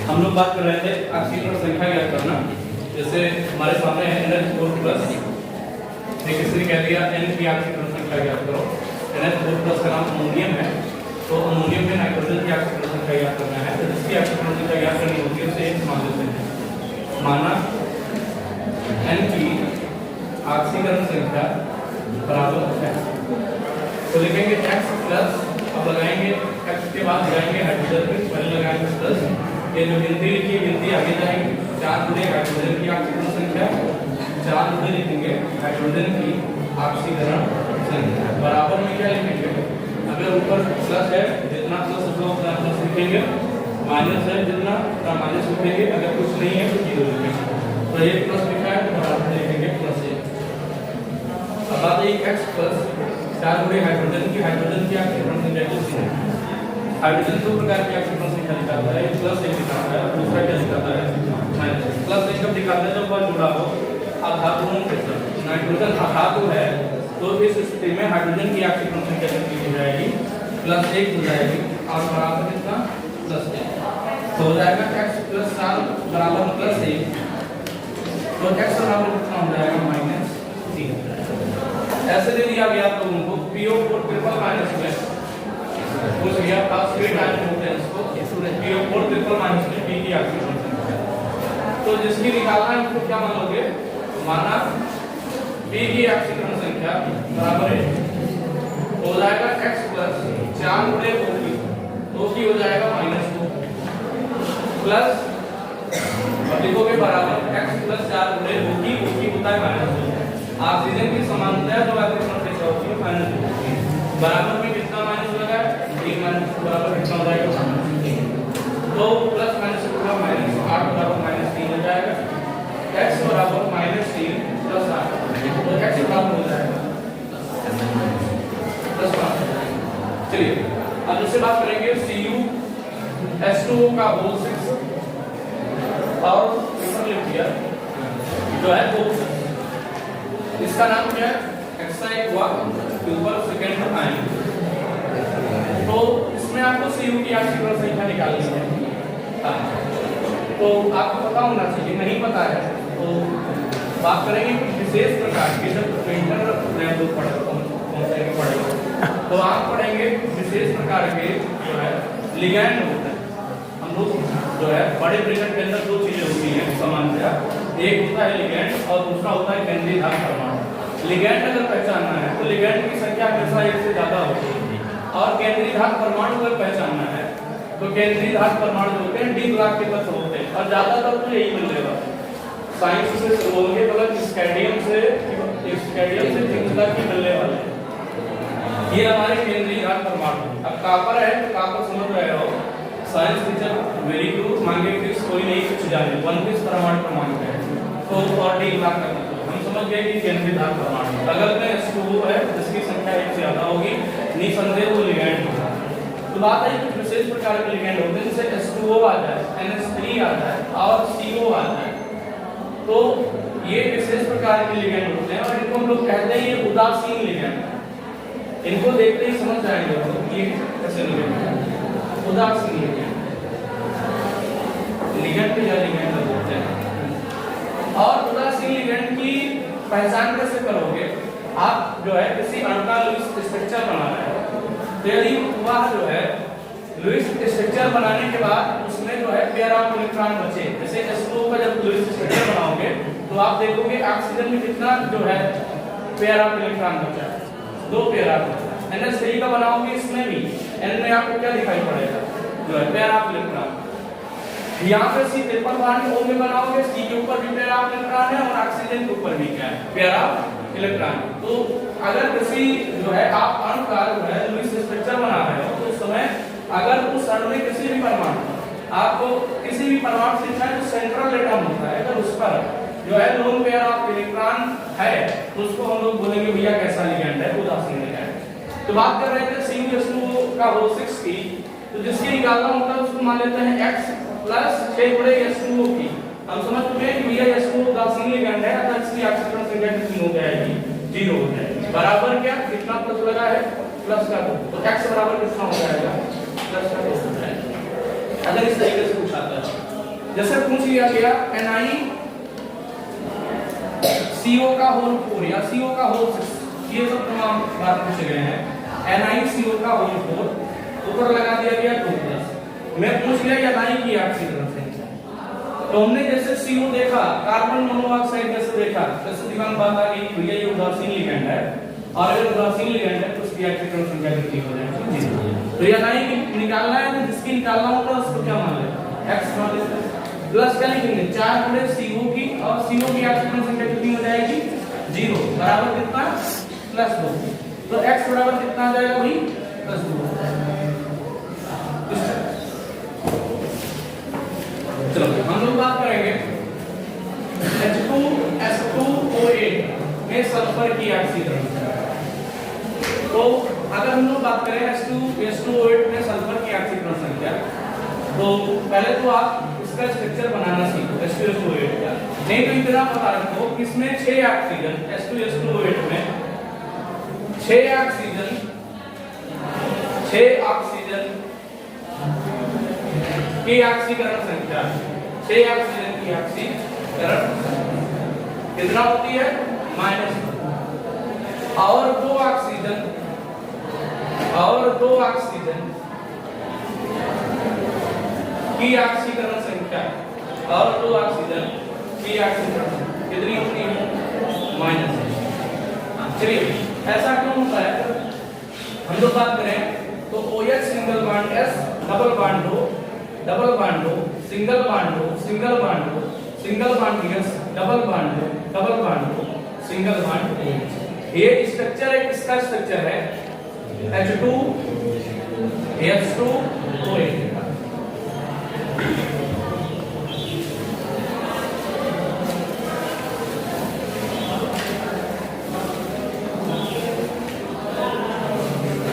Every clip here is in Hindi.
हम लोग बात कर रहे थे ऑक्सीजन संख्या ज्ञात करना। जैसे हमारे सामने है NH4+ एक इसने कह दिया N की ऑक्सीजन संख्या ज्ञात करो। NH4+ का नाम अमोनियम है, तो अमोनियम में नाइट्रोजन की ऑक्सीजन संख्या ज्ञात करना है। तो जिसकी ऑक्सीजन संख्या ज्ञात करनी होती है उसे एक मान लेते हैं। माना N की ऑक्सीकरण संख्या बराबर है, तो लिखेंगे X+, अब लगाएंगे X के बाद लगाएंगे हाइड्रोजन की, पहले लगाएंगे प्लस, ये जो गिनती लिखी गिनती आगे जाएंगे। 4 गुणे हाइड्रोजन की ऑक्सीजन संख्या, 4 गुणे लिखेंगे हाइड्रोजन की ऑक्सीकरण संख्या बराबर में क्या लिखेंगे, अगर ऊपर प्लस है जितना प्लस होगा उतना प्लस लिखेंगे, माइनस है जितना उतना माइनस लिखेंगे, अगर कुछ नहीं है तो 0 लिखेंगे। तो ये प्लस लिखा है तो बराबर लिखेंगे +1। अब बात है X+, 4 गुणे हाइड्रोजन की ऑक्सीकरण संख्या कितनी है। हाइड्रोजन दो प्रकार की ऑक्सीजन संख्या दिखाता है, +1 दिखाता है, दूसरा क्या दिखाता है -1। +1 कब दिखाता है, जब वह जुड़ा हो अधातुओं के साथ। नाइट्रोजन अधातु है तो इस स्थिति में हाइड्रोजन की ऑक्सीजन संख्या कितनी हो जाएगी, +1 हो जाएगी, और बराबर कितना +1 तो हो जाएगा X+4 बराबर +1, तो X बराबर कितना हो जाएगा -3। ऐसे दे दिया गया आप लोगों को PO4 में कुछ गया फॉस्फेट आयन होते हैं इसको PO4 में P की ऑक्सीजन संख्या, तो जिसकी निकालना है उसको क्या मानोगे, माना P की ऑक्सीजन संख्या बराबर है हो जाएगा X+, 4 गुणे O की हो जाएगा -2 प्लस, और लिखोगे बराबर X+4 गुणे O की होता है -2। ऑक्सीजन की समानता जो ऑक्सीजन संख्या होती है -2 बराबर में कितना माइनस लगा है, 3 माइनस बराबर कितना हो जाएगा, तो प्लस माइनस होगा -8 बराबर -3 हो जाएगा। X बराबर -3 + 8, तो X बराबर हो जाएगा +5। चलिए अब इससे बात करेंगे CuH2O का होल 6 और ऊपर लिख दिया जो है वो, इसका नाम क्या है, एक्साइड हुआ ऊपर सेकंड आयन। तो इसमें आपको Cu की ऑक्सीजन संख्या निकालनी है, तो आपको पता होना चाहिए, नहीं पता है तो बात करेंगे कुछ विशेष प्रकार के, जब इंटर पढ़ेंगे तो आप पढ़ेंगे विशेष प्रकार के जो है लिगैंड होते हैं। हम लोग जो है बड़े ब्रैकेट के अंदर 2 चीजें होती हैं सामान्यतया, एक होता है लिगैंड और दूसरा होता है केंद्रीय धातु परमाणु। लिगैंड अगर पहचानना है तो लिगैंड की संख्या हमेशा 1 से ज्यादा होती है, और केंद्रीय धातु परमाणु अगर पहचानना है तो केंद्रीय धातु परमाणु जो होते हैं D ब्लॉक के तत्व होते हैं, और ज्यादातर तो यही मिलेगा साइंस से बोलने मतलब स्कैंडियम से 3 तक की मिलने वाले, ये हमारे केंद्रीय धातु परमाणु। अब कॉपर है तो कॉपर समझ रहे हो, साइंस टीचर वेरी गुड, मांगे फिक्स कोई नहीं कुछ जाने 1 परमाणु क्रमांक है, तो और D ब्लॉक का हम समझ गए कि केंद्रीय धातु परमाणु। अगर में H2O है जिसकी संख्या 1 से ज्यादा होगी, निसंदेह वो लिगैंड होगा। तो बात है कुछ विशेष प्रकार के लिगैंड होते हैं, जैसे H2O आ जाए, NH3 आ जाए और CO आ जाए, तो ये विशेष प्रकार के लिगैंड होते हैं, और इनको हम लोग कहते हैं ये उदासीन लिगैंड। इनको देखते ही समझ जाएंगे ये कैसे लिगैंड है, उदासीन लिगैंड के या लिगैंड होते हैं। और उदासीन लिगैंड की पहचान कैसे करोगे, आप जो है किसी अणु का लुईस स्ट्रक्चर बना रहे हो, तो यदि वह जो है लुईस स्ट्रक्चर बनाने के बाद उसमें जो है पेयर ऑफ इलेक्ट्रॉन बचे, जैसे H2O का जब लुईस स्ट्रक्चर बनाओगे तो आप देखोगे ऑक्सीजन में कितना जो है पेयर ऑफ इलेक्ट्रॉन बचा है, 2 पेयर ऑफ। NH3 का बनाओगे इसमें भी N में आपको क्या दिखाई पड़ेगा, जो है पेयर ऑफ इलेक्ट्रॉन। यहाँ पे C ट्रिपल बॉन्ड O में बनाओगे, C के ऊपर भी पेयर ऑफ इलेक्ट्रॉन है और ऑक्सीजन के ऊपर भी क्या है, पेयर ऑफ इलेक्ट्रॉन। तो अगर किसी जो है आप अणु का जो है लुईस स्ट्रक्चर बना रहे हो, तो उस समय अगर उस अणु में किसी भी परमाणु आपको किसी भी परमाणु से चाहे तो सेंट्रल एटम होता है, अगर उस पर जो है लोन पेयर ऑफ इलेक्ट्रॉन है तो उसको हम लोग बोलेंगे भैया कैसा लिगैंड है, उदासीन लिगैंड। तो बात कर रहे थे CuH2O का होल 6 की, तो जिसकी निकालना होता है उसको मान लेते हैं X+ 6 गुणे H2O की। हम समझ चुके हैं कि भैया H2O उदासीन लिगैंड है, तो इसकी ऑक्सीजन संख्या कितनी हो जाएगी, 0 हो जाएगी। बराबर क्या कितना प्लस लगा है, प्लस का 2, तो X बराबर कितना हो जाएगा, प्लस का 2 हो जाएगा। अगर इस तरीके से पूछा था जैसे पूछ लिया गया NiCO का होल 4 या CO का होल 6, ये सब तमाम बात पूछे गए हैं। NiCO का होल 4 ऊपर लगा दिया गया 2+, मैं पूछ लिया या नहीं की ऑक्सीकरण संख्या। तो हमने जैसे CO देखा, कार्बन मोनोऑक्साइड जैसे देखा, जैसे दिमाग बात आ गई भैया ये उदासीन लिगैंड है, और अगर उदासीन लिगैंड है तो उसकी ऑक्सीकरण संख्या कितनी हो जाएगी? तो या नहीं कि निकालना है तो जिसकी निकालना होगा उसको क्या मान लें, x मान लेते हैं। प्लस क्या लिखेंगे 4 गुणे CO की, और CO की ऑक्सीकरण संख्या कितनी हो जाएगी 0 बराबर कितना +2। तो x बराबर कितना आ जाएगा वही +2। चलो हम लोग बात करेंगे H2SO8 में सल्फर की ऑक्सीकरण। तो अगर हम लोग बात करें H2SO8 में सल्फर की ऑक्सीकरण संख्या, तो पहले तो आप इसका स्ट्रक्चर बनाना सीखो H2SO8 का। नहीं तो इतना पता रखो किसमें 6 ऑक्सीजन, H2SO8 में 6 ऑक्सीजन की ऑक्सीकरण संख्या, 6 ऑक्सीजन की ऑक्सीकरण कितना होती है -2, और 2 ऑक्सीजन की ऑक्सीकरण संख्या, और 2 ऑक्सीजन की ऑक्सीकरण कितनी होती है -1। चलिए ऐसा क्यों होता है, हम लोग बात करें तो OH single bond S, double bond O, double bond O, single bond O, single bond O, single bond S, double bond O, double bond O, single bond OH। ये स्ट्रक्चर है, इसका स्ट्रक्चर है H2H2OH।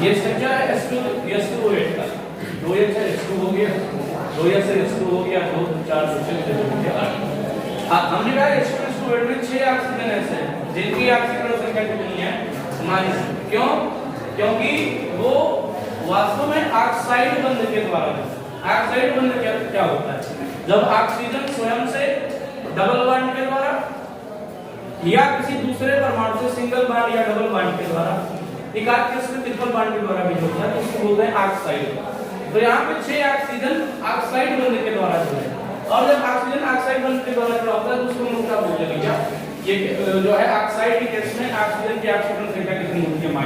ये स्ट्रक्चर है H2OH का। 2H से H2 हो गया, 2H से H2 हो गया, 2 4 से 6 हो गया 8। हमने कहा H2SO8 में 6 ऑक्सीजन ऐसे हैं जिनकी ऑक्सीकरण संख्या कितनी है -। क्यों? क्योंकि वो वास्तव में ऑक्साइड बंध के द्वारा, ऑक्साइड बंध क्या होता है, जब ऑक्सीजन स्वयं से डबल बॉन्ड के द्वारा या किसी दूसरे परमाणु से सिंगल बॉन्ड या डबल बॉन्ड के द्वारा, एक आध केस में ट्रिपल बॉन्ड के द्वारा भी होता है, तो उसको बोलते हैं ऑक्साइड। तो यहाँ पे 6 ऑक्सीजन ऑक्साइड बंध के द्वारा जुड़े, और जब ऑक्सीजन ऑक्साइड बंध के द्वारा जुड़ा होता है तो उसको हम क्या बोलते हैं, क्या ये जो है ऑक्साइड के केस में ऑक्सीजन की ऑक्सीकरण संख्या कितनी होती है -2।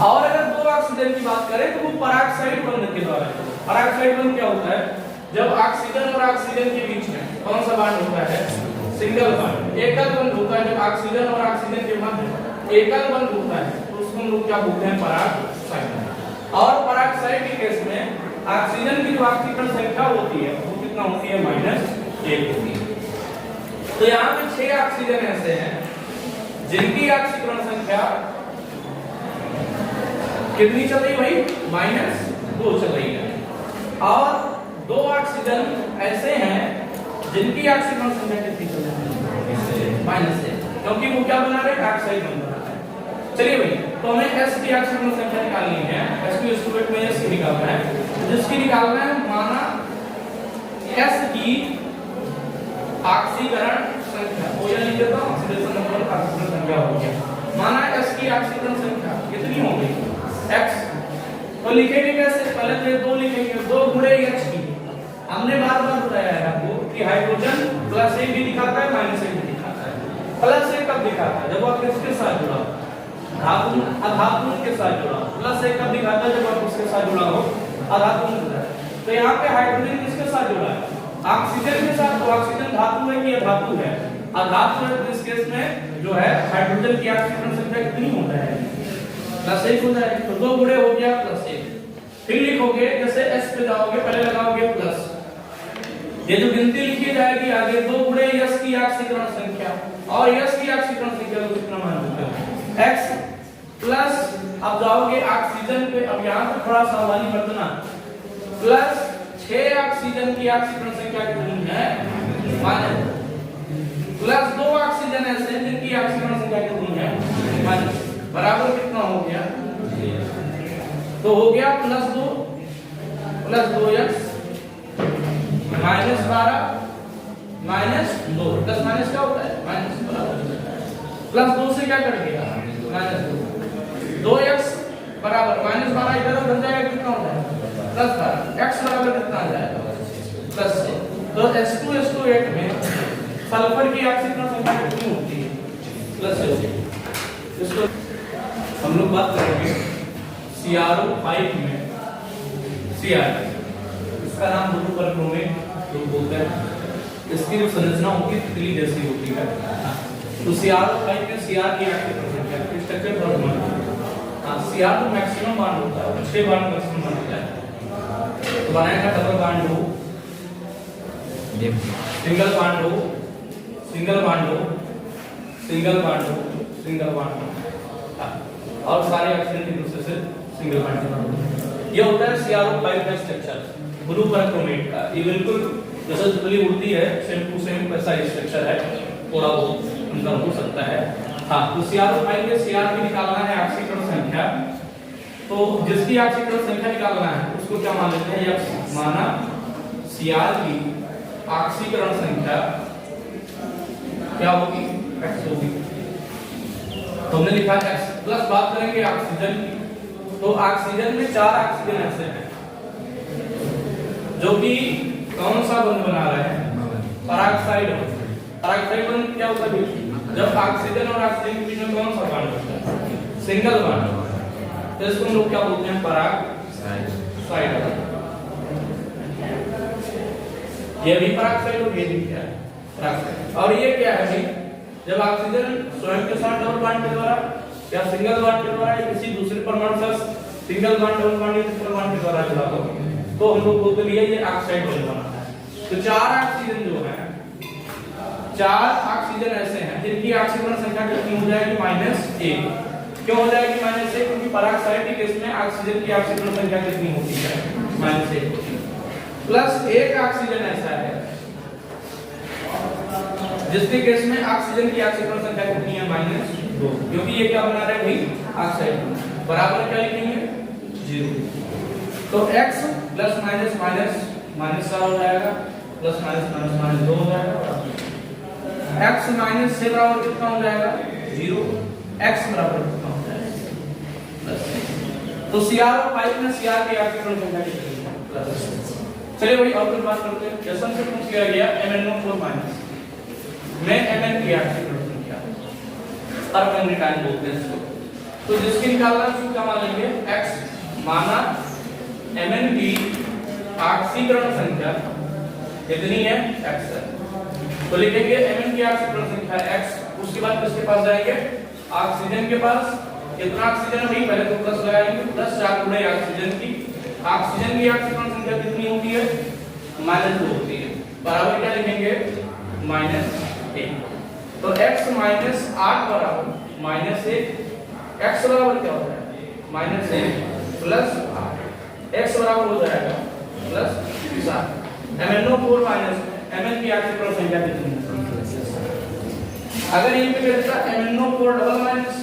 और अगर 2 ऑक्सीजन की बात करें तो वो पराक्साइड बंध के द्वारा। पराक्साइड बंध क्या होता है, जब ऑक्सीजन और ऑक्सीजन के बीच में कौन सा बॉन्ड होता है, सिंगल बॉन्ड, एकल बंध होता है। जब ऑक्सीजन और ऑक्सीजन के मध्य एकल बंध होता है तो उसको हम लोग क्या बोलते हैं, पराक्साइड। और पराक्साइड के केस में ऑक्सीजन की जो ऑक्सीकरण संख्या होती है वो कितना होती है, -1 होती है। तो यहाँ पे 6 ऑक्सीजन ऐसे हैं जिनकी ऑक्सीकरण संख्या कितनी चल रही भाई, -2 चल रही है, और 2 ऑक्सीजन ऐसे हैं जिनकी ऑक्सीकरण संख्या कितनी चल रही है, -1, क्योंकि वो क्या बना रहे हैं, ऑक्साइड बना रहा है। चलिए भाई, तो हमें S की ऑक्सीकरण संख्या निकालनी है, H2SO8 में S की निकालना है, जिसकी निकालना है माना S की ऑक्सीकरण संख्या, वो या लिख देता हूं, ऑक्सीडेशन नंबर ऑक्सीकरण संख्या हो गया, माना S की ऑक्सीकरण संख्या कितनी होगी, X। तो लिखेंगे कैसे, पहले तो 2 लिखेंगे, 2 गुणे H की। हमने बार-बार बताया है आपको कि हाइड्रोजन +1 भी दिखाता है, -1 भी दिखाता है। +1 कब दिखाता है, जब आप किसके साथ जुड़ा, धातु अधातु के साथ जुड़ा। +1 कब दिखाता है, जब आप किसके साथ जुड़ा हो, अधातु के साथ। तो यहाँ पे हाइड्रोजन किसके साथ जुड़ा है, ऑक्सीजन के साथ। तो ऑक्सीजन धातु है कि अधातु है, अधातु है। तो इस केस में जो है हाइड्रोजन की ऑक्सीकरण संख्या कितनी हो जाएगी, +1 हो जाएगी। तो 2 गुणे हो गया +1। फिर लिखोगे, जैसे S पे जाओगे पहले लगाओगे प्लस, ये जो गिनती लिखी जाएगी आगे, 2 गुणे S की ऑक्सीकरण संख्या, और S की ऑक्सीकरण संख्या को कितना मान लेते हैं, X प्लस, अब जाओगे ऑक्सीजन पे, अब यहाँ पे थोड़ा सावधानी बरतना, +6 ऑक्सीजन की ऑक्सीकरण संख्या कितनी है, +2 ऑक्सीजन ऐसे जिनकी ऑक्सीकरण संख्या कितनी है, बराबर कितना हो गया, तो हो गया +2 +2x -12 -2 प्लस माइनस क्या होता है माइनस प्लस 2 से क्या कर दिया -2 2x बराबर -12 इधर बन जाएगा कितना हो जाएगा +12 x बराबर कितना आ जाएगा +6 तो H2SO8 में सल्फर की ऑक्सीकरण संख्या कितनी होती है +6 इसको हम लोग बात करेंगे CrO5 में Cr इसका नाम ब्लू परक्रोमेट ग्रुप बोलते हैं। इसकी जो संरचना होती है तितली जैसी होती है। तो CrO5 में Cr की ऑक्सीकरण संख्या स्ट्रक्चर बहुत महत्वपूर्ण है। Cr तो मैक्सिमम बॉन्ड होता है 6 बॉन्ड मैक्सिमम बन जाता है। तो बनाएगा डबल बॉन्ड हो सिंगल बॉन्ड हो सिंगल बॉन्ड हो सिंगल बॉन्ड हो सिंगल बॉन्ड हो और सारे ऑक्सीजन की दूसरे से सिंगल बॉन्ड ये होता है CrO5 का स्ट्रक्चर ब्लू परक्रोमेट का। ये बिल्कुल जैसे तितली उड़ती है सेम टू सेम वैसा स्ट्रक्चर है थोड़ा वो अंतर हो सकता है। हाँ तो CrO5 के Cr की निकालना है ऑक्सीकरण संख्या। तो जिसकी ऑक्सीकरण संख्या निकालना है उसको क्या मान लेते हैं x माना Cr की ऑक्सीकरण संख्या क्या होगी x होगी। तो हमने लिखा x प्लस बात करेंगे ऑक्सीजन की। तो ऑक्सीजन में 4 ऑक्सीजन ऐसे हैं जो कि कौन सा बंध बना रहे हैं पेरोक्साइड। पेरोक्साइड बंध क्या होता है जब ऑक्सीजन और ऑक्सीजन के बीच में कौन सा बॉन्ड होता है सिंगल बॉन्ड। तो इसको हम लोग क्या बोलते हैं पेरोक्साइड। ये भी पेरोक्साइड और ये भी क्या है पेरोक्साइड। और ये क्या है भाई जब ऑक्सीजन स्वयं के साथ डबल बॉन्ड के द्वारा या सिंगल बॉन्ड के द्वारा या किसी दूसरे परमाणु से सिंगल बॉन्ड डबल बॉन्ड या ट्रिपल बॉन्ड के द्वारा जुड़ा हो तो हम लोग बोलते हैं ये ऑक्साइड बॉन्ड बनाता है। तो 4 ऑक्सीजन जो है 4 ऑक्सीजन ऐसे हैं जिनकी ऑक्सीकरण संख्या कितनी हो जाएगी -1। क्यों हो जाएगी -1 क्योंकि पेरोक्साइड के केस में ऑक्सीजन की ऑक्सीकरण संख्या कितनी होती है -1 प्लस एक ऑक्सीजन ऐसा है जिसके केस में ऑक्सीजन की ऑक्सीकरण संख्या कितनी है -2 क्योंकि ये क्या बना रहे हैं भाई ऑक्साइड बराबर क्या लिखेंगे 0। तो x plus minus minus minus क्या हो जाएगा प्लस माइनस माइनस माइनस 2 हो जाएगा। x माइनस से बराबर कितना हो जाएगा 0 x बराबर कितना हो जाएगा प्लस। तो CrO5 में Cr की ऑक्सीकरण संख्या कितनी है प्लस। चलिए भाई और कुछ बात करते हैं। जैसा हमसे पूछ लिया गया MnO4 माइनस में Mn की ऑक्सीकरण संख्या परमैंगनीटाइन बोलते हैं इसको। तो जिसकी निकालना है उसको क्या मान लेंगे x माना Mn की ऑक्सीकरण संख्या कितनी है x है। तो लिखेंगे Mn की ऑक्सीकरण संख्या x। उसके बाद किसके पास जाएंगे ऑक्सीजन के पास। कितना ऑक्सीजन है भाई पहले तो प्लस लगाएंगे प्लस 4 गुणे ऑक्सीजन की। ऑक्सीजन की ऑक्सीकरण संख्या कितनी होती है -2 होती है बराबर क्या लिखेंगे -1। तो x -8 बराबर -1 x बराबर क्या होता है -1 प्लस 8 x बराबर हो जाएगा प्लस 7। MnO4 माइनस Mn की ऑक्सीकरण संख्या कितनी है। अगर ये पे कहता MnO4 डबल माइनस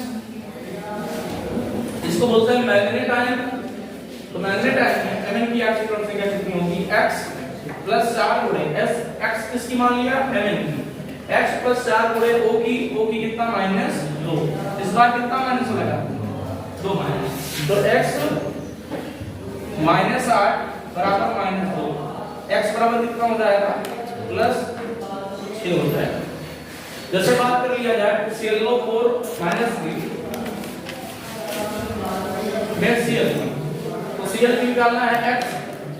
इसको बोलते हैं मैग्नेट आयन। तो मैग्नेट आयन में Mn की ऑक्सीकरण संख्या कितनी होगी x प्लस 4 गुणे s x किसकी मान लिया Mn की x प्लस 4 गुणे O की कितना -2। इस बार कितना माइनस लगा 2 माइनस। तो x -8 बराबर -2 x बराबर कितना हो जाएगा +6 हो जाएगा। जैसे बात कर लिया जाए ClO4 -3 में Cl तो Cl की निकालना है x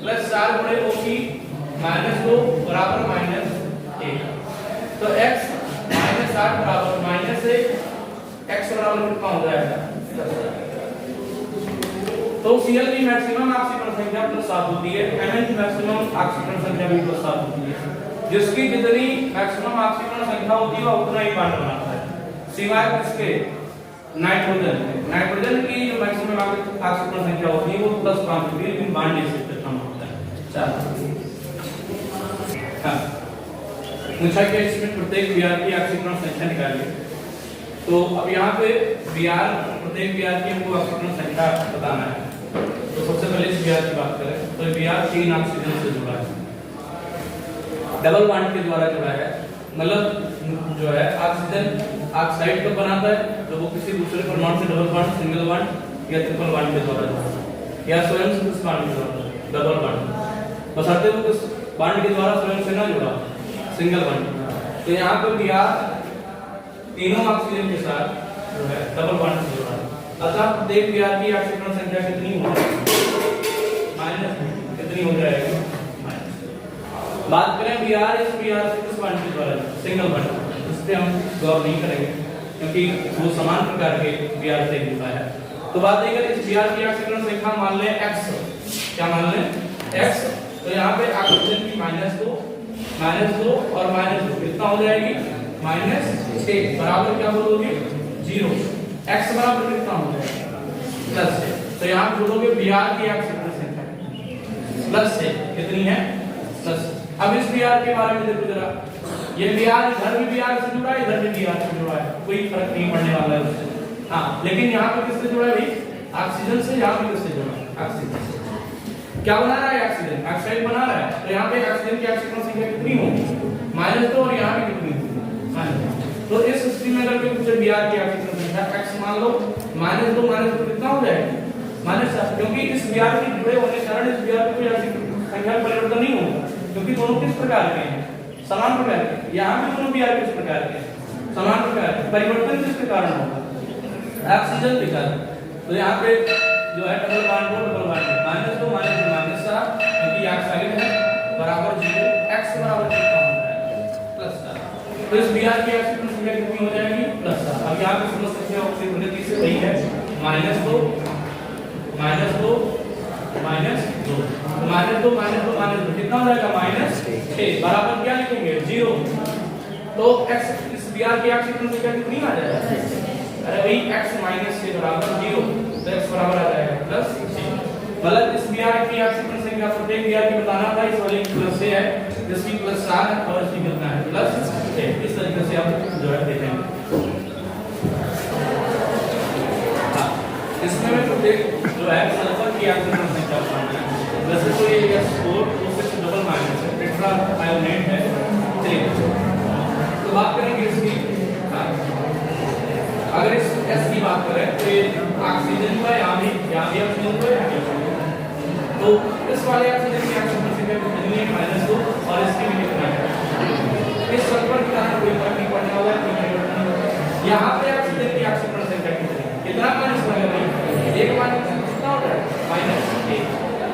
प्लस 4 गुणे O की -2 बराबर -1। तो x -8 बराबर -1 x बराबर कितना हो जाएगा 10। तो Cl की मैक्सिमम ऑक्सीकरण संख्या +7 होती है। Mn की मैक्सिमम ऑक्सीकरण संख्या भी +7 होती है। जिसकी जितनी मैक्सिमम ऑक्सीकरण संख्या होती है उतना ही बॉन्ड बनाता है सिवाय किसके नाइट्रोजन की जो मैक्सिमम ऑक्सीकरण संख्या होती है वो +5 होती है लेकिन बॉन्ड इससे कम होता है। चलो हां पूछा कि इसमें प्रत्येक Br की ऑक्सीकरण संख्या निकालिए। तो अब यहाँ पे Br प्रत्येक Br की हमको ऑक्सीकरण संख्या बताना है। तो सबसे पहले इस Br की बात करें तो Br 3 ऑक्सीजन से जुड़ा है। डबल बॉन्ड के द्वारा जुड़ा है, मतलब जो है ऑक्सीजन ऑक्साइड कब बनाता है, तो वो किसी दूसरे परमाणु से डबल बॉन्ड, सिंगल बॉन्ड या ट्रिपल बॉन्ड के द्वारा जुड़ा है, या स्वयं से किस बॉन्ड के द्वारा, डबल बॉन्ड, बशर्ते वो किस बॉन्ड के द्वारा स्वयं से ना जुड़ा, सिंगल बॉन्ड। तो यहाँ पर Br तीनों ऑक्सीजन के साथ जो है डबल बॉन्ड से जुड़ा है। अतः देख Br की ऑक्सीजन संख्या कितनी होगी, माइनस कितनी हो जाएगी, माइनस। बात करें Br इस Br से किस बॉन्ड के द्वारा, सिंगल बॉन्ड, इस पे हम गौर नहीं करेंगे क्योंकि वो समान प्रकार के Br से जुड़ा है। तो बात नहीं करें इस Br की ऑक्सीजन संख्या मान लें x, क्या मान लें x, तो यहाँ पे ऑक्सीजन की -2 और -2 कितना हो जाएगी, -6 बराबर क्या बोलोगे 0, x बराबर कितना हो जाएगा +6। तो यहाँ पे बोलोगे Br की ऑक्सीजन संख्या प्लस से कितनी है, प्लस। अब इस Br के बारे में देखो जरा, ये Br इधर भी Br से जुड़ा है, इधर भी Br से जुड़ा है, कोई फर्क नहीं पड़ने वाला है उससे। हाँ, लेकिन यहाँ पे किससे जुड़ा है भाई, ऑक्सीजन से, यहाँ पे किससे जुड़ा है, ऑक्सीजन से। क्या बना रहा है ऑक्सीजन, ऑक्साइड बना रहा है, तो यहाँ पे ऑक्सीजन की ऑक्सीजन संख्या कितनी होगी, -2 और यहाँ पे कितनी होगी, तो इस स्थिति में अगर कोई पूछे Br की ऑक्सीजन संख्या x मान लो, -2 कितना हो जाएगा, -7, क्योंकि इस Br के जुड़े होने के कारण इस Br की कोई ऑक्सीजन संख्या में परिवर्तन नहीं होगा, क्योंकि दोनों किस प्रकार के हैं, समान प्रकार के। यहाँ पे दोनों Br किस प्रकार के हैं, समान प्रकार के, परिवर्तन किसके कारण होगा, ऑक्सीजन के कारण। तो यहाँ पे जो है डबल बॉन्ड को डबल बॉन्ड -2 -7 क्योंकि ऑक्साइड है बराबर 0, x बराबर कितना होता है +7। तो इस Br की ऑक्सीजन संख्या कितनी हो जाएगी, +7। अब यहाँ पे समझ सकते हो ऑक्सीजन की से वही है, -2 -2 कितना हो जाएगा, -6 बराबर क्या लिखेंगे 0। तो x इस Br की ऑक्सीजन संख्या कितनी आ जाएगा, अरे भाई x -6 बराबर 0, तो x बराबर आ जाएगा +6। मतलब इस Br की ऑक्सीजन संख्या प्रत्येक Br की बताना था, इस वाले की +6 है, इसकी +7 है और इसकी कितना है +6। इस तरीके से आप जो है देखेंगे। इसमें में प्रत्येक जो है सल्फर की ऑक्सीजन संख्या बताना है। वैसे तो ये S4 उससे डबल माइनस है, टेट्रा आयोनेट है 3। तो बात करेंगे इसकी, अगर इस S की बात करें तो ये ऑक्सीजन का यहाँ भी ऑक्सीजन को यहाँ भी, तो इस वाले ऑक्सीजन की ऑक्सीजन संख्या कितनी है, -2 और इसकी भी कितना है। इस सल्फर के कारण कोई फर्क नहीं पड़ने वाला है, कोई परिवर्तन नहीं होगा। यहाँ पे ऑक्सीजन की ऑक्सीजन संख्या कितना माइनस लगेगा भाई, एक माइनस कितना हो जाएगा, -1,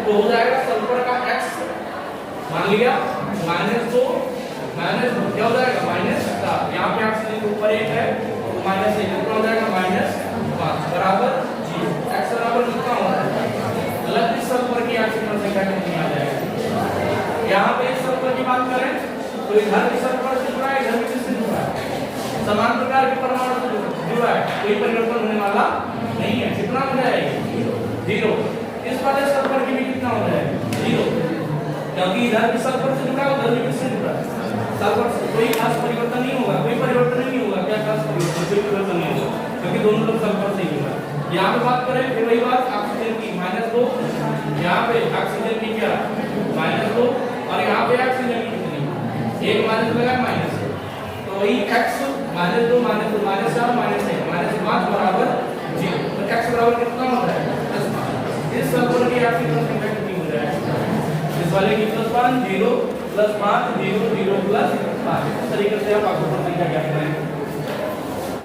तो हो जाएगा सल्फर का x मान लिया -2 क्या हो जाएगा -7। यहाँ पे ऑक्सीजन के ऊपर 1 है तो -1 कितना हो जाएगा, -5 बराबर 0, x बराबर कितना हो जाएगा, मतलब इस सल्फर की ऑक्सीजन संख्या कितनी आ जाएगी। यहाँ पे इस सल्फर की बात करें तो इधर भी सल्फर से जुड़ा है, इधर भी किससे जुड़ा है, समान प्रकार के परमाणु से जुड़ा है, कोई परिवर्तन होने वाला नहीं है। कितना हो जाएगा 0। इस वाले सल्फर की भी कितना हो जाएगा 0, क्योंकि इधर भी सल्फर से जुड़ा है, उधर भी किससे जुड़ा है, सल्फर से। कोई खास परिवर्तन नहीं होगा, कोई परिवर्तन नहीं होगा, क्या खास परिवर्तन, कोई परिवर्तन नहीं होगा, क्योंकि दोनों लोग सल्फर से ही जुड़ा है। यहाँ पे बात करें फिर वही बात, ऑक्सीजन की -2, यहाँ पे ऑक्सीजन की क्या -2 और यहाँ पे ऑक्सीजन की कितनी, एक माइनस लगा माइनस, तो वही x -2 -2 -4 -1 -5 बराबर 0, तो x बराबर कितना हो जाएगा +5। इस सल्फर की ऑक्सीजन संख्या कितनी हो जाएगी, इस वाले की +5 0 +5 0 0 +5। इस तरीके से आप ऑक्सीजन संख्या